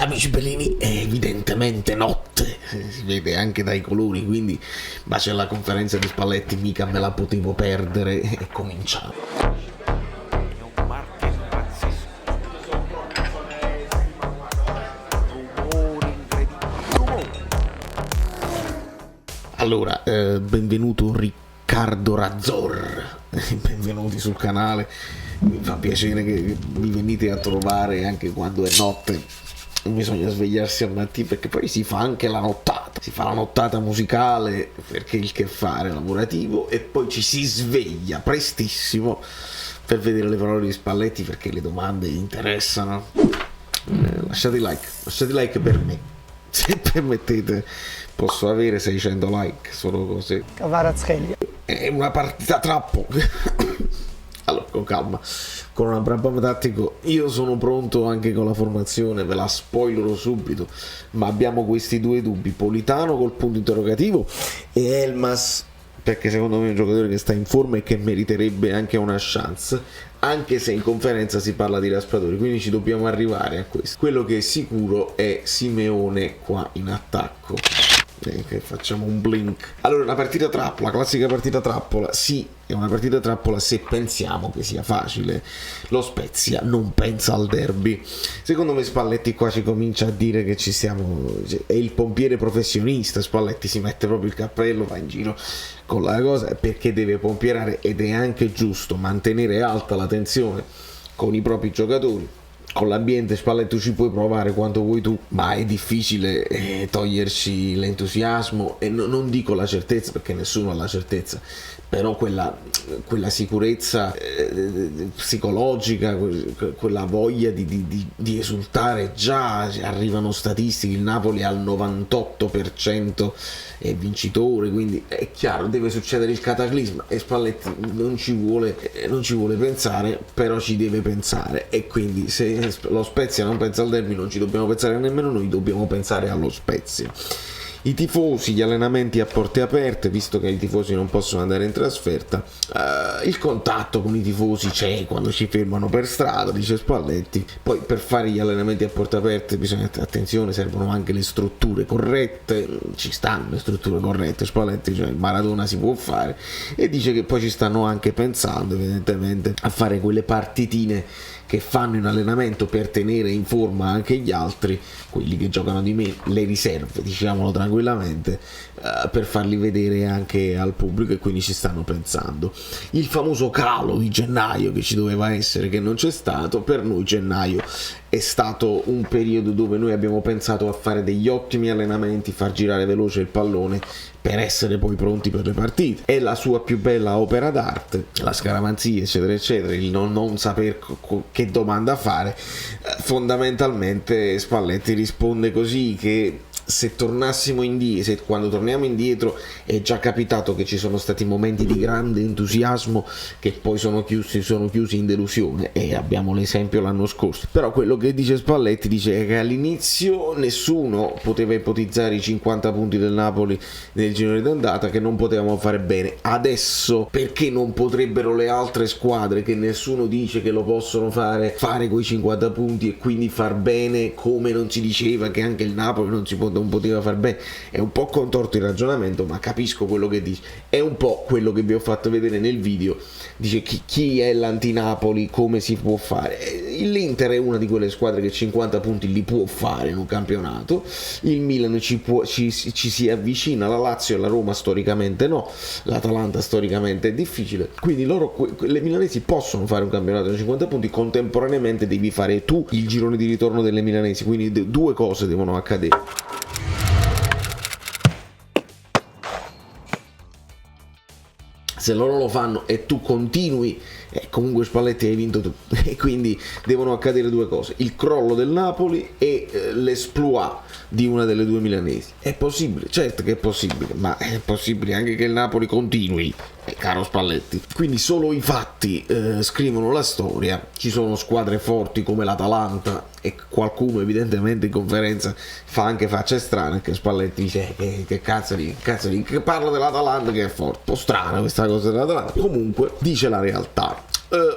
amici bellini, è evidentemente notte, si vede anche dai colori, quindi ma c'è la conferenza di Spalletti, mica me la potevo perdere, e cominciamo. Allora, benvenuto Riccardo Razzor, benvenuti sul canale, mi fa piacere che mi venite a trovare anche quando è notte, bisogna svegliarsi al mattino perché poi si fa anche la nottata, si fa la nottata musicale perché il che fare lavorativo e poi ci si sveglia prestissimo per vedere le parole di Spalletti perché le domande interessano. Lasciate like per me, se permettete. Posso avere 600 like, solo così. Cavarazzelia. È una partita troppo. Allora, con calma, con un Abraham tattico. Io sono pronto anche con la formazione, ve la spoilerò subito. Ma abbiamo questi due dubbi: Politano col punto interrogativo e Elmas, perché secondo me è un giocatore che sta in forma e che meriterebbe anche una chance, anche se in conferenza si parla di raspatori, quindi ci dobbiamo arrivare a questo. Quello che è sicuro è Simeone qua in attacco. Che facciamo un blink. Allora, una partita trappola, classica partita trappola. Sì, è una partita trappola se pensiamo che sia facile. Lo Spezia non pensa al derby. Secondo me Spalletti qua ci comincia a dire che ci stiamo, è il pompiere professionista. Spalletti si mette proprio il cappello, va in giro con la cosa perché deve pompierare, ed è anche giusto mantenere alta la tensione con i propri giocatori. Con l'ambiente Spalletti ci puoi provare quanto vuoi tu, ma è difficile toglierci l'entusiasmo e non dico la certezza, perché nessuno ha la certezza, però quella sicurezza psicologica, quella voglia di esultare. Già arrivano statistiche, il Napoli al 98% è vincitore, quindi è chiaro, deve succedere il cataclisma e Spalletti non ci vuole pensare, però ci deve pensare, e quindi se lo Spezia non pensa al derby non ci dobbiamo pensare nemmeno noi, dobbiamo pensare allo Spezia. I tifosi, gli allenamenti a porte aperte, visto che i tifosi non possono andare in trasferta, il contatto con i tifosi c'è quando ci fermano per strada, dice Spalletti. Poi per fare gli allenamenti a porte aperte bisogna, attenzione, servono anche le strutture corrette, ci stanno le strutture corrette, Spalletti, cioè il Maradona si può fare, e dice che poi ci stanno anche pensando evidentemente a fare quelle partitine che fanno in allenamento per tenere in forma anche gli altri, quelli che giocano di meno, le riserve, diciamolo tranquillamente, per farli vedere anche al pubblico, e quindi ci stanno pensando. Il famoso calo di gennaio che ci doveva essere, che non c'è stato, per noi gennaio è stato un periodo dove noi abbiamo pensato a fare degli ottimi allenamenti, far girare veloce il pallone per essere poi pronti per le partite. È la sua più bella opera d'arte, la scaramanzia eccetera eccetera, il non saper che domanda fare. Fondamentalmente Spalletti risponde così, che se tornassimo indietro, quando torniamo indietro, è già capitato che ci sono stati momenti di grande entusiasmo che poi sono chiusi in delusione, e abbiamo l'esempio l'anno scorso. Però quello che dice Spalletti dice che all'inizio nessuno poteva ipotizzare i 50 punti del Napoli nel girone d'andata, che non potevamo fare bene. Adesso perché non potrebbero le altre squadre, che nessuno dice che lo possono fare quei 50 punti e quindi far bene, come non si diceva che anche il Napoli non poteva far bene? È un po' contorto il ragionamento, ma capisco quello che dice. È un po' quello che vi ho fatto vedere nel video. Dice chi è l'antinapoli, come si può fare. L'Inter è una di quelle squadre che 50 punti li può fare in un campionato, il Milan ci si avvicina, la Lazio e la Roma storicamente no, l'Atalanta storicamente è difficile, quindi le milanesi possono fare un campionato da 50 punti. Contemporaneamente devi fare tu il girone di ritorno delle milanesi, quindi due cose devono accadere. Se loro lo fanno e tu continui, comunque Spalletti hai vinto tu, e quindi devono accadere due cose: il crollo del Napoli e l'esploit di una delle due milanesi. È possibile, certo che è possibile, ma è possibile anche che il Napoli continui, caro Spalletti. Quindi solo i fatti scrivono la storia. Ci sono squadre forti come l'Atalanta, e qualcuno evidentemente in conferenza fa anche facce strane, che Spalletti dice che cazzo di che parla dell'Atalanta che è forte. Un po' strana questa cosa dell'Atalanta, comunque dice la realtà.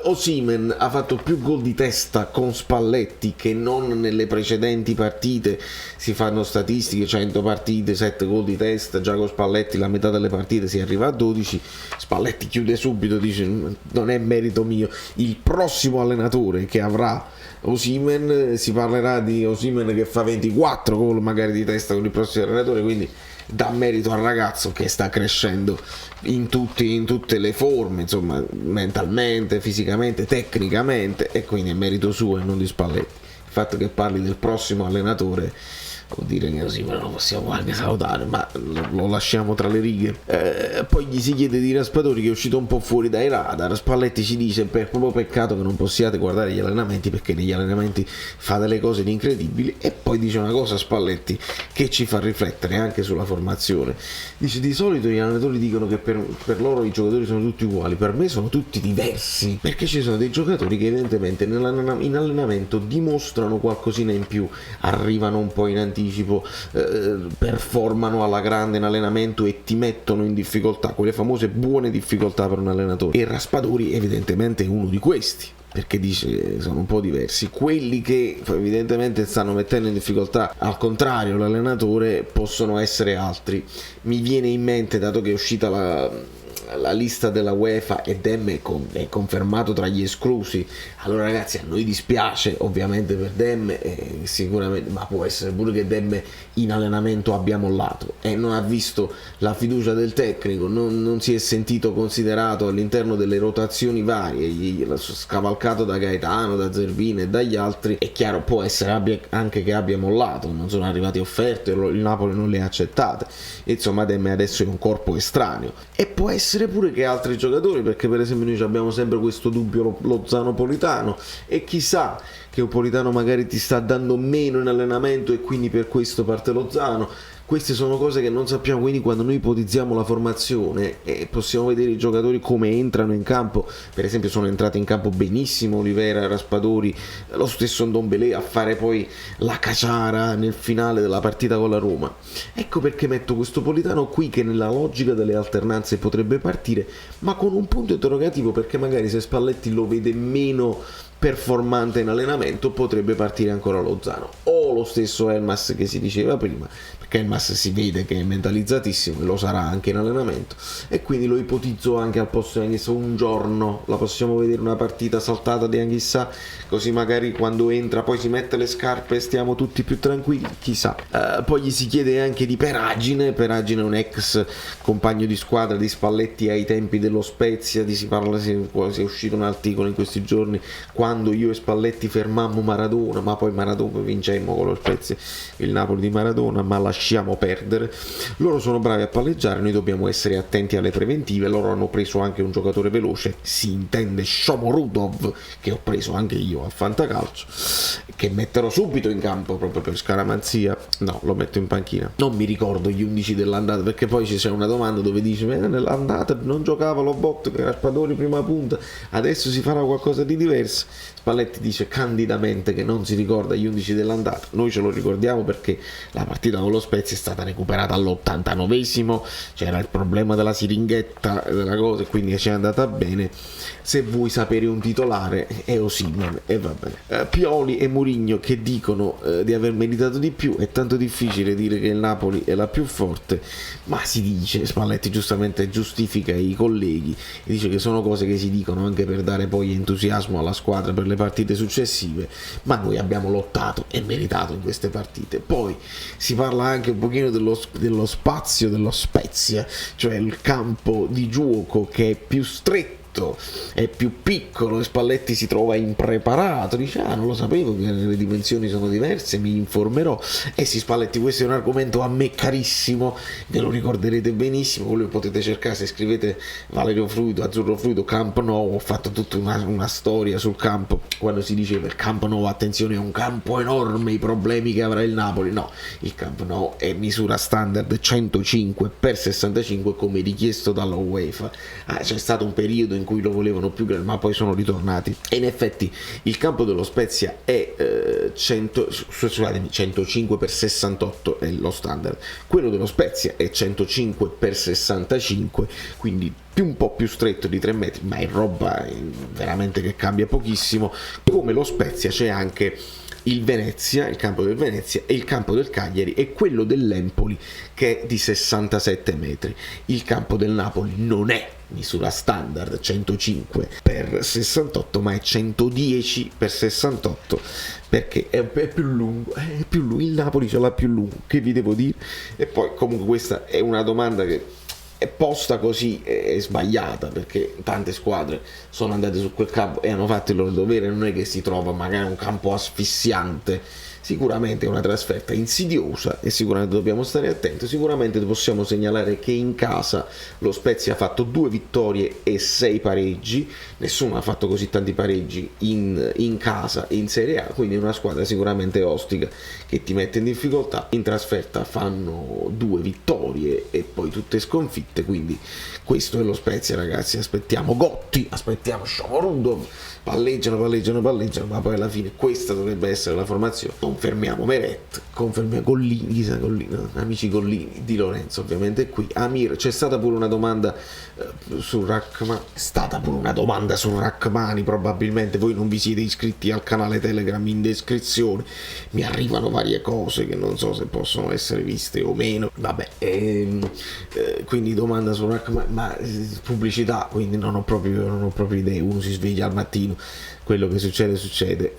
Osimhen ha fatto più gol di testa con Spalletti che non nelle precedenti partite. Si fanno statistiche: 100 partite, 7 gol di testa. Già con Spalletti la metà delle partite si arriva a 12. Spalletti chiude subito, dice non è merito mio. Il prossimo allenatore che avrà Osimhen, si parlerà di Osimhen che fa 24 gol magari di testa con il prossimo allenatore, quindi dà merito al ragazzo che sta crescendo in tutte le forme, insomma, mentalmente, fisicamente, tecnicamente, e quindi è merito suo e non di Spalletti. Il fatto che parli del prossimo allenatore vuol dire che così lo possiamo anche salutare, ma lo lasciamo tra le righe. Poi gli si chiede di Raspadori, che è uscito un po' fuori dai radar. Spalletti ci dice: per proprio peccato che non possiate guardare gli allenamenti, perché negli allenamenti fa delle cose di incredibili. E poi dice una cosa Spalletti che ci fa riflettere anche sulla formazione. Dice: di solito gli allenatori dicono che per loro i giocatori sono tutti uguali, per me sono tutti diversi, perché ci sono dei giocatori che evidentemente in allenamento dimostrano qualcosina in più, arrivano un po' in anticipo, performano alla grande in allenamento e ti mettono in difficoltà, quelle famose buone difficoltà per un allenatore. E Raspadori evidentemente è uno di questi, perché dice sono un po' diversi. Quelli che evidentemente stanno mettendo in difficoltà al contrario l'allenatore possono essere altri. Mi viene in mente, dato che è uscita la lista della UEFA e Demme è confermato tra gli esclusi, allora ragazzi a noi dispiace ovviamente per Demme, sicuramente, ma può essere pure che Demme in allenamento abbia mollato e non ha visto la fiducia del tecnico, non si è sentito considerato all'interno delle rotazioni varie, scavalcato da Gaetano, da Zerbini e dagli altri. È chiaro, può essere anche che abbia mollato, non sono arrivate offerte, il Napoli non le ha accettate, e insomma Demme adesso è un corpo estraneo. E può essere pure che altri giocatori, perché per esempio noi abbiamo sempre questo dubbio Lozano-Politano, e chissà che Politano magari ti sta dando meno in allenamento e quindi per questo parte Lozano. Queste sono cose che non sappiamo, quindi quando noi ipotizziamo la formazione possiamo vedere i giocatori come entrano in campo. Per esempio sono entrati in campo benissimo Olivera, Raspadori, lo stesso Ndombele a fare poi la caciara nel finale della partita con la Roma. Ecco perché metto questo Politano qui, che nella logica delle alternanze potrebbe partire, ma con un punto interrogativo, perché magari se Spalletti lo vede meno performante in allenamento potrebbe partire ancora Lozano, o lo stesso Elmas che si diceva prima, perché Elmas si vede che è mentalizzatissimo e lo sarà anche in allenamento, e quindi lo ipotizzo anche al posto di Anghissà. Un giorno la possiamo vedere una partita saltata di Anghissà, così magari quando entra poi si mette le scarpe e stiamo tutti più tranquilli, chissà. Poi gli si chiede anche di Peragine è un ex compagno di squadra di Spalletti ai tempi dello Spezia, si parla, si è uscito un articolo in questi giorni, quando io e Spalletti fermammo Maradona, ma poi Maradona vincemmo con lo Spezia il Napoli di Maradona, ma lasciamo perdere. Loro sono bravi a palleggiare, noi dobbiamo essere attenti alle preventive. Loro hanno preso anche un giocatore veloce, si intende Shomorodov, che ho preso anche io al Fantacalcio, che metterò subito in campo proprio per scaramanzia. No, lo metto in panchina. Non mi ricordo gli 11 dell'andata, perché poi c'è una domanda dove dice nell'andata non giocava Lobot, che era Raspadori prima punta, adesso si farà qualcosa di diverso. Spalletti dice candidamente che non si ricorda gli 11 dell'andata. Noi ce lo ricordiamo perché la partita con lo Spezia è stata recuperata all'89esimo, c'era il problema della siringhetta della cosa, quindi ci è andata bene. Se vuoi sapere un titolare è Osimhen, e va bene. Pioli e Mourinho che dicono di aver meritato di più. È tanto difficile dire che il Napoli è la più forte, ma si dice, Spalletti giustamente giustifica i colleghi e dice che sono cose che si dicono anche per dare poi entusiasmo alla squadra per le partite successive, ma noi abbiamo lottato e meritato in queste partite. Poi si parla anche un pochino dello spazio dello Spezia, cioè il campo di gioco che è più stretto, è più piccolo, e Spalletti si trova impreparato, dice non lo sapevo che le dimensioni sono diverse, mi informerò. E sì, Spalletti, questo è un argomento a me carissimo, ve lo ricorderete benissimo, voi lo potete cercare se scrivete Valerio Fluido, Azzurro Fluido, Camp Nou. Ho fatto tutta una storia sul campo, quando si diceva il Camp Nou, attenzione, è un campo enorme, i problemi che avrà il Napoli. No, il Camp Nou è misura standard 105 per 65 come richiesto dalla UEFA. C'è stato un periodo in cui lo volevano più grande, ma poi sono ritornati. E in effetti il campo dello Spezia è 105x68 è lo standard, quello dello Spezia è 105x65, quindi un po' più stretto di 3 metri, ma è roba veramente che cambia pochissimo. Come lo Spezia c'è anche il Venezia, il campo del Venezia, e il campo del Cagliari e quello dell'Empoli che è di 67 metri. Il campo del Napoli non è misura standard 105x68, ma è 110x68 perché è più lungo, il Napoli ce l'ha più lungo, che vi devo dire? E poi comunque questa è una domanda che è posta così, è sbagliata, perché tante squadre sono andate su quel campo e hanno fatto il loro dovere, non è che si trova magari un campo asfissiante. Sicuramente è una trasferta insidiosa e sicuramente dobbiamo stare attenti. Sicuramente possiamo segnalare che in casa lo Spezia ha fatto 2 vittorie e 6 pareggi, nessuno ha fatto così tanti pareggi in casa e in Serie A, quindi è una squadra sicuramente ostica che ti mette in difficoltà. In trasferta fanno 2 vittorie e poi tutte sconfitte, quindi questo è lo Spezia, ragazzi. Aspettiamo Gotti, aspettiamo Shomorodov, palleggiano, ma poi alla fine questa dovrebbe essere la formazione. Confermiamo Meret, confermiamo Gollini, amici Gollini, Di Lorenzo ovviamente qui, Amir. C'è stata pure una domanda su Rachmani, probabilmente voi non vi siete iscritti al canale Telegram in descrizione, mi arrivano varie cose che non so se possono essere viste o meno, vabbè, quindi domanda su Rachmani, ma pubblicità, quindi non ho proprio idee, uno si sveglia al mattino, quello che succede.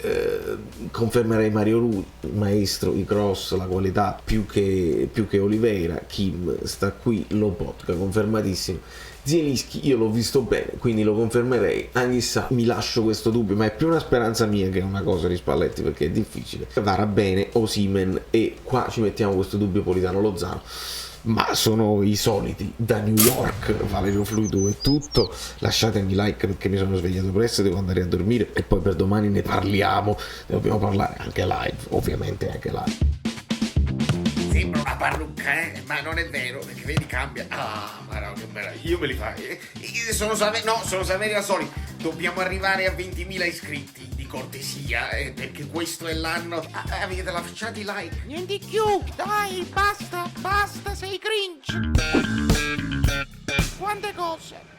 Confermerei Mario Rui, maestro, i cross, la qualità più che Oliveira. Kim sta qui, Lobotka confermatissimo. Zielinski io l'ho visto bene, quindi lo confermerei. Anghissà, mi lascio questo dubbio, ma è più una speranza mia che una cosa di Spalletti, perché è difficile. Vara bene Osimhen, e qua ci mettiamo questo dubbio Politano Lozano, ma sono i soliti da New York. Valerio Fluido è tutto, lasciatemi like perché mi sono svegliato presto, devo andare a dormire e poi per domani ne parliamo, dobbiamo parlare anche live, ovviamente anche live. Sembra una parrucca, ma non è vero, perché vedi cambia. Ah, ma no, che meraviglia, io me li fai. Sono Saveri da soli. Dobbiamo arrivare a 20.000 iscritti, di cortesia, perché questo è l'anno. Avete lasciato i like. Niente più, dai, basta, sei cringe. Quante cose.